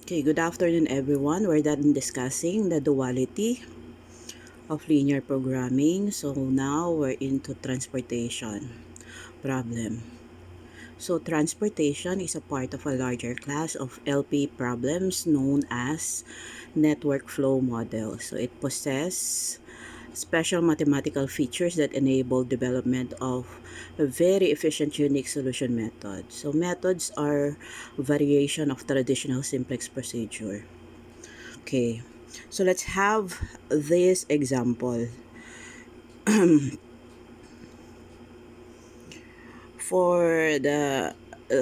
Okay, good afternoon everyone. We're done discussing the duality of linear programming. So now we're into transportation problem. So transportation is a part of a larger class of LP problems known as network flow model. So it possesses special mathematical features that enable development of a very efficient unique solution method. So methods are variation of traditional simplex procedure. Okay, so let's have this example. For the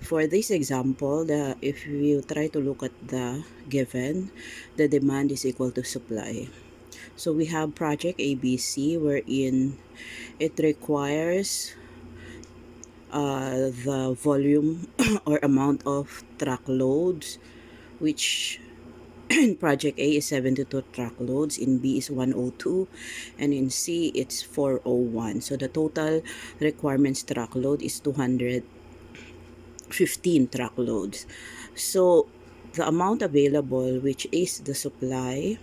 for this example, if you try to look at the given, the demand is equal to supply. So we have project ABC wherein it requires the volume or amount of truckloads, which in project A is 72 truckloads, in B is 102, and in C it's 401. So the total requirements truckload is 215 truckloads. So the amount available, which is the supply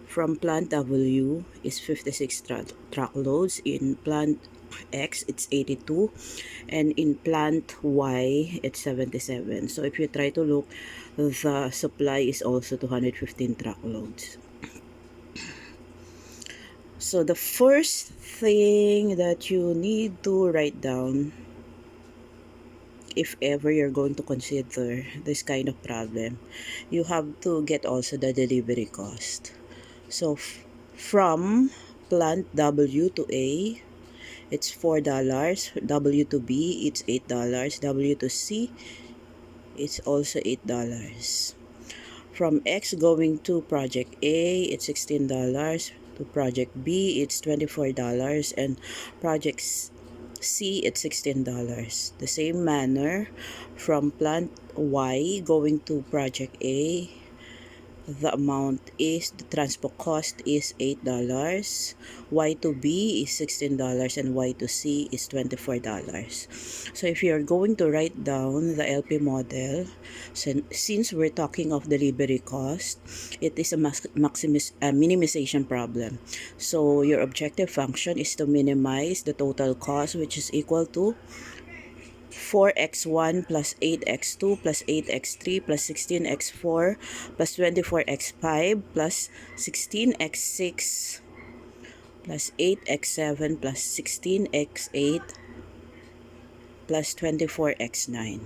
from plant W, is 56 truckloads. In plant X it's 82, and in plant Y it's 77. So if you try to look, the supply is also 215 truckloads. So the first thing that you need to write down, if ever you're going to consider this kind of problem, you have to get also the delivery cost. So from plant W to A, it's $4. W to B, it's $8. W to C, it's also $8. From X going to project A, it's $16. To project B, it's $24. And project C, it's $16. The same manner, from plant Y going to project A, the amount is, the transport cost is $8, Y to B is $16, and Y to C is $24. So if you're going to write down the LP model, since we're talking of delivery cost, it is a minimization problem. So your objective function is to minimize the total cost, which is equal to 4x1 plus 8x2 plus 8x3 plus 16x4 plus 24x5 plus 16x6 plus 8x7 plus 16x8 plus 24x9.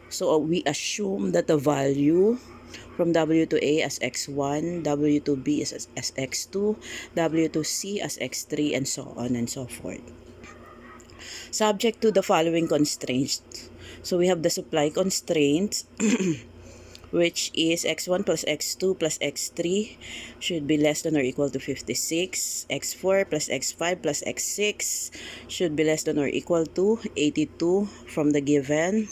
So we assume that the value from W to A as x1, W to B as x2, W to C as x3, and so on and so forth, subject to the following constraints. So we have the supply constraints, which is x1 plus x2 plus x3 should be less than or equal to 56. x4 plus x5 plus x6 should be less than or equal to 82 from the given.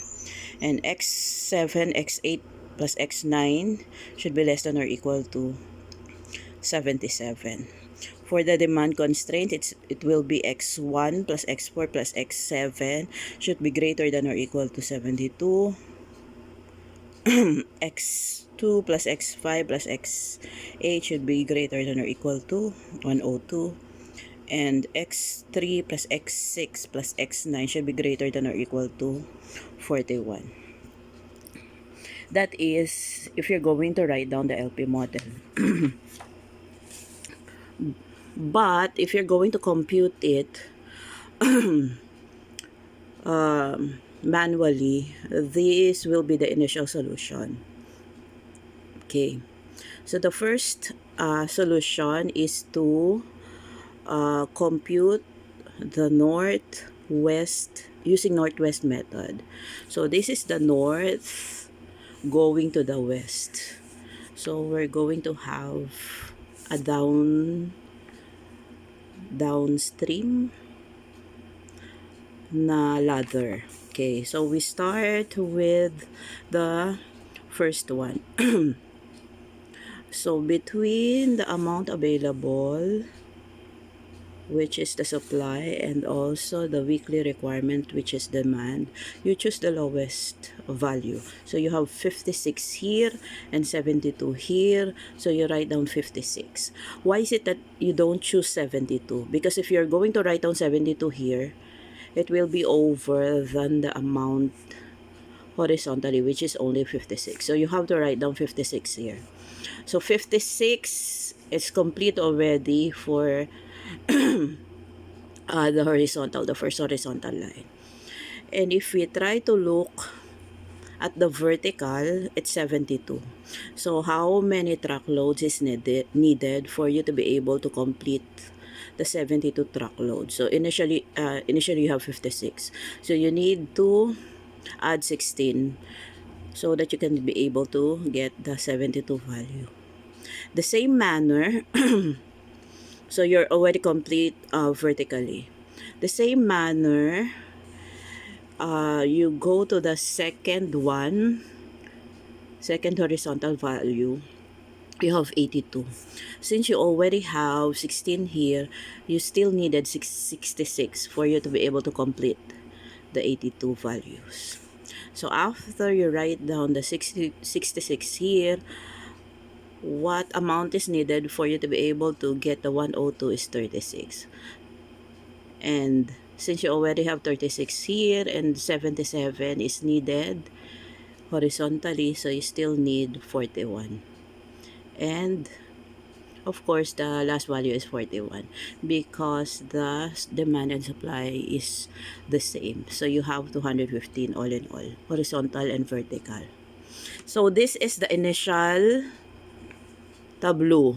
And x7, x8 plus x9 should be less than or equal to 77. For the demand constraint, it will be x1 plus x4 plus x7 should be greater than or equal to 72. x2 plus x5 plus x8 should be greater than or equal to 102. And x3 plus x6 plus x9 should be greater than or equal to 41. That is if you're going to write down the LP model. But if you're going to compute it manually, this will be the initial solution. Okay, so the first solution is to compute the northwest using northwest method. So this is the north going to the west. So we're going to have a downstream na ladder. Okay, so we start with the first one. So between the amount available which is the supply, and also the weekly requirement, which is demand, you choose the lowest value. So you have 56 here and 72 here. So you write down 56. Why is it that you don't choose 72? Because if you're going to write down 72 here, it will be over than the amount horizontally, which is only 56. So you have to write down 56 here. So 56 is complete already for the first horizontal line. And if we try to look at the vertical, it's 72. So how many truckloads is needed for you to be able to complete the 72 truckloads? So initially you have 56. So you need to add 16 so that you can be able to get the 72 value. The same manner, so you're already complete vertically. The same manner, you go to the second horizontal value. You have 82. Since you already have 16 here, you still needed 66 for you to be able to complete the 82 values. So after you write down the 66 here, what amount is needed for you to be able to get the 102 is 36. And since you already have 36 here and 77 is needed horizontally, so you still need 41. And of course, the last value is 41 because the demand and supply is the same. So you have 215 all in all, horizontal and vertical. So this is the initial tableau.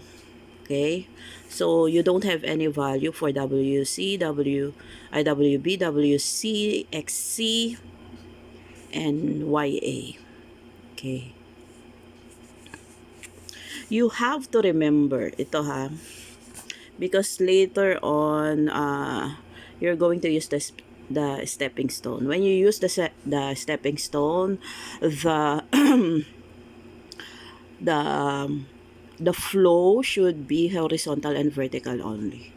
Okay, so you don't have any value for WC, WB, WC, XC, and YA. Okay. You have to remember ito ha, because later on you're going to use the stepping stone. When you use the stepping stone, the the flow should be horizontal and vertical only.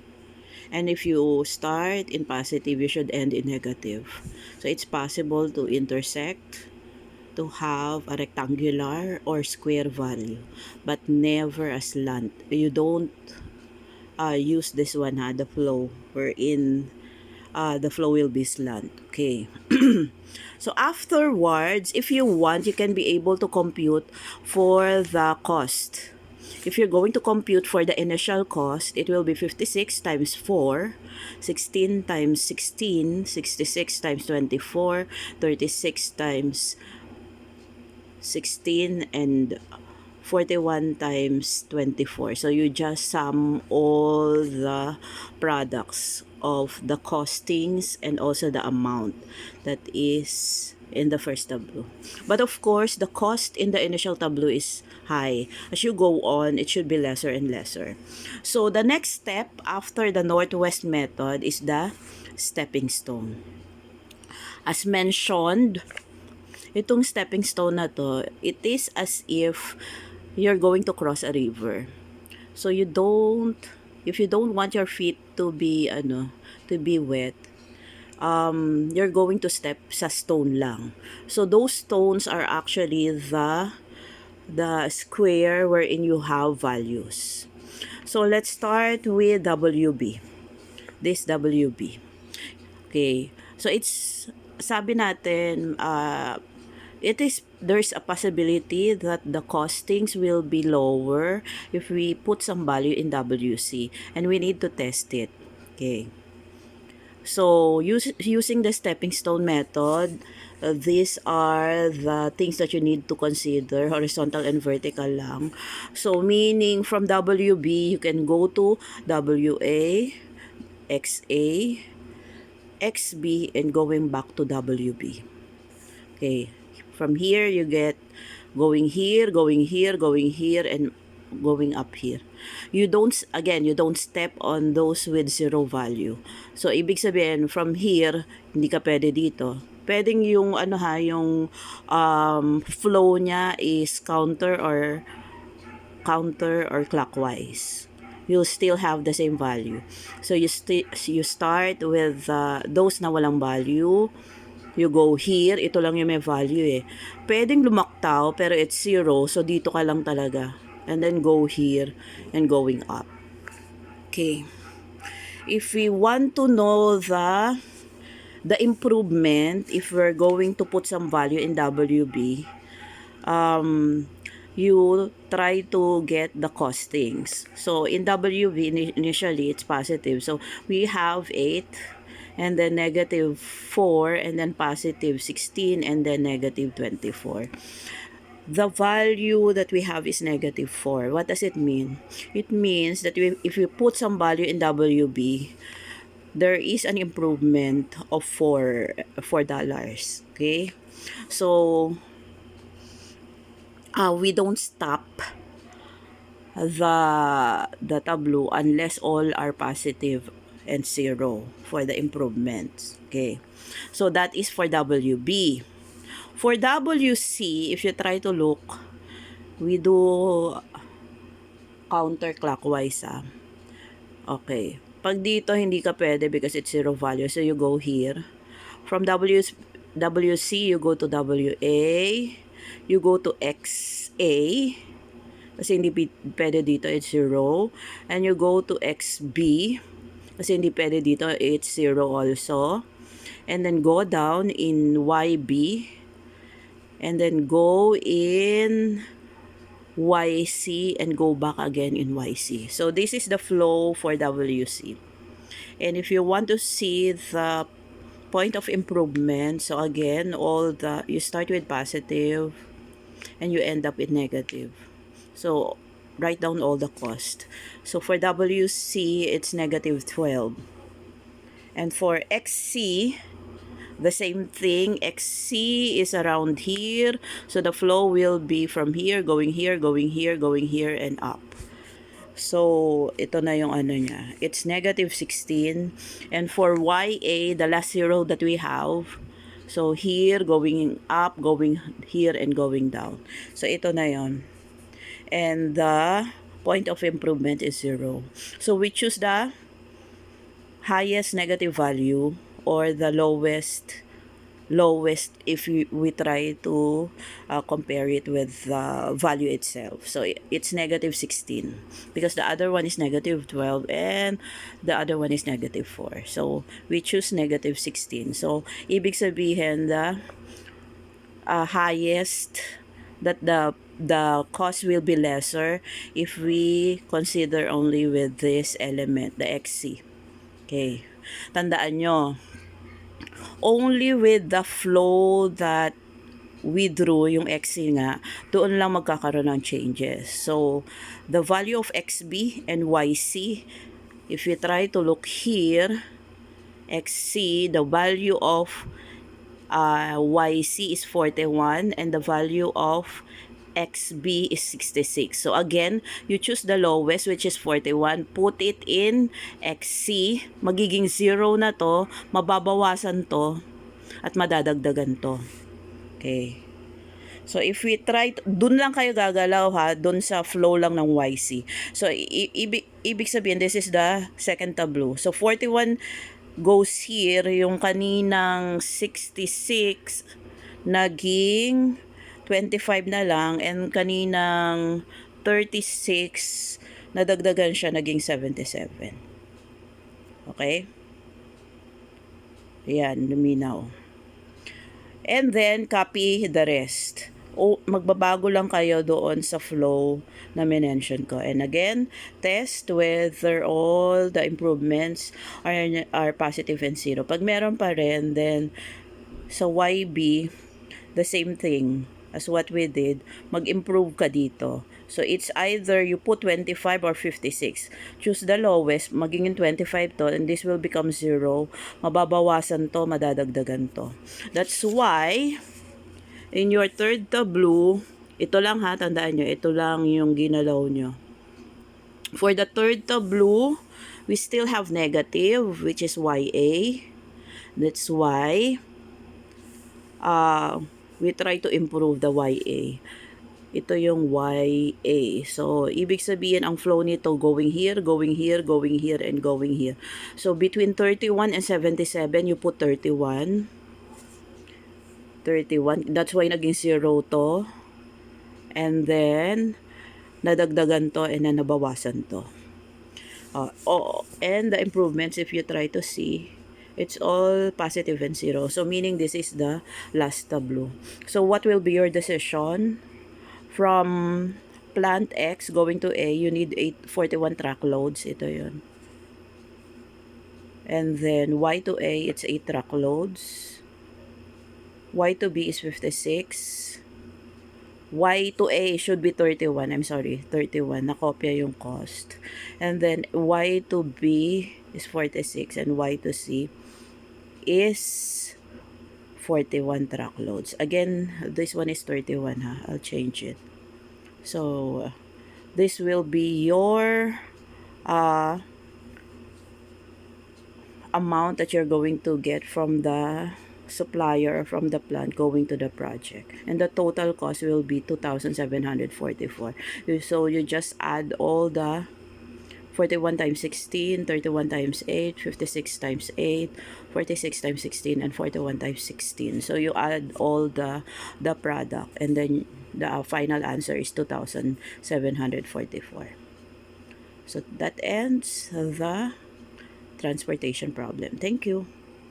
And if you start in positive, you should end in negative. So it's possible to intersect, to have a rectangular or square value, but never a slant. You don't use this one ha, the flow, wherein the flow will be slant. Okay. So afterwards, if you want, you can be able to compute for the cost. If you're going to compute for the initial cost, it will be 56 times 4, 16 times 16, 66 times 24, 36 times 16, and 41 times 24. So you just sum all the products of the costings and also the amount that is in the first tableau. But of course, the cost in the initial tableau is high. As you go on, it should be lesser and lesser. So the next step after the Northwest method is the stepping stone. As mentioned, itong stepping stone na to, it is as if you're going to cross a river. So if you don't want your feet to be wet, you're going to step sa stone lang. So those stones are actually the square wherein you have values. So let's start with WB. This WB. Okay. So it's, sabi natin, there's a possibility that the costings will be lower if we put some value in WC, and we need to test it. Okay. So using the stepping stone method, these are the things that you need to consider, horizontal and vertical lang. So meaning from WB, you can go to WA, XA, XB, and going back to WB. Okay. From here, you get going here, going here, going here, and going up here. You don't step on those with zero value. So, ibig sabihin, from here, hindi ka pwede dito. Pwedeng yung, yung flow niya is counter or clockwise. you'll still have the same value. So you start with those na walang value. You go here, ito lang yung may value eh. Pwedeng lumaktaw pero it's 0, so dito ka lang talaga. And then go here and going up. Okay. If we want to know the improvement, if we're going to put some value in WB, you try to get the costings. So in WB initially it's positive. So we have 8 and then negative 4 and then positive 16 and then negative 24. The value that we have is negative 4. What does it mean? It means that if we put some value in WB, there is an improvement of $4. Okay? So, we don't stop the tableau unless all are positive and 0 for the improvements. Okay? So, that is for WB. For WC, if you try to look, we do counterclockwise. Okay. Pag dito, hindi ka pwede because it's 0 value. So, you go here. From WC, you go to WA. You go to XA. Kasi hindi pwede dito, it's 0. And you go to XB. Kasi hindi pwede dito, it's 0 also. And then go down in YB. And then go in YC and go back again in YC. So this is the flow for WC. And if you want to see the point of improvement, so again, you start with positive and you end up with negative. So write down all the cost. So for WC, it's negative 12. And for XC, the same thing. XC is around here. So the flow will be from here, going here, going here, going here, and up. So, ito na yung ano niya. It's negative 16. And for YA, the last 0 that we have, so here, going up, going here, and going down. So, ito na yon. And the point of improvement is 0. So, we choose the highest negative value or the lowest if we try to compare it with the value itself. So it's negative 16 because the other one is negative 12 and the other one is negative 4. So we choose negative 16. So ibig sabihin the highest that the cost will be lesser if we consider only with this element, the XC. Okay. Tandaan nyo, only with the flow that we drew, yung XC nga, doon lang magkakaroon ng changes. So, the value of XB and YC, if you try to look here, XC, the value of YC is 41 and the value of XB is 66. So again, you choose the lowest which is 41, put it in XC, magiging 0 na to, mababawasan to, at madadagdagan to. Okay. So if we try, dun lang kayo gagalaw ha, dun sa flow lang ng YC. So ibig sabihin, this is the second tableau. So 41 goes here, yung kaninang 66 naging 25 na lang, and kaninang 36 nadagdagan siya, naging 77. Okay? Ayan, luminaw. And then copy the rest. O magbabago lang kayo doon sa flow na mention ko. And again, test whether all the improvements are positive and 0. Pag meron pa rin, then sa YB, the same thing as what we did, mag-improve ka dito. So it's either you put 25 or 56. Choose the lowest, magiging 25 to, and this will become 0. Mababawasan to, madadagdagan to. That's why, in your third tableau, ito lang ha, tandaan nyo, ito lang yung ginalaw nyo. For the third tableau, we still have negative, which is YA. That's why, we try to improve the YA. Ito yung YA. So, ibig sabihin, ang flow nito, going here, going here, going here, and going here. So, between 31 and 77, you put 31. 31. That's why naging 0 to. And then, nadagdagan to and then nabawasan to. And the improvements, if you try to see, it's all positive and 0. So, meaning this is the last tableau. So, what will be your decision? From plant X going to A, you need 41 truckloads. Ito yun. And then Y to A, it's 8 truckloads. Y to B is 56. Y to A should be 31. I'm sorry, 31. Nakopya yung cost. And then Y to B is 46 and Y to C is 41 truckloads. Again, this one is 31 ha. I'll change it. So, this will be your amount that you're going to get from the supplier, from the plant going to the project. And the total cost will be 2,744. So, you just add all the 41 times 16, 31 times 8, 56 times 8, 46 times 16, and 41 times 16. So, you add all the product, and then the final answer is 2,744. So, that ends the transportation problem. Thank you.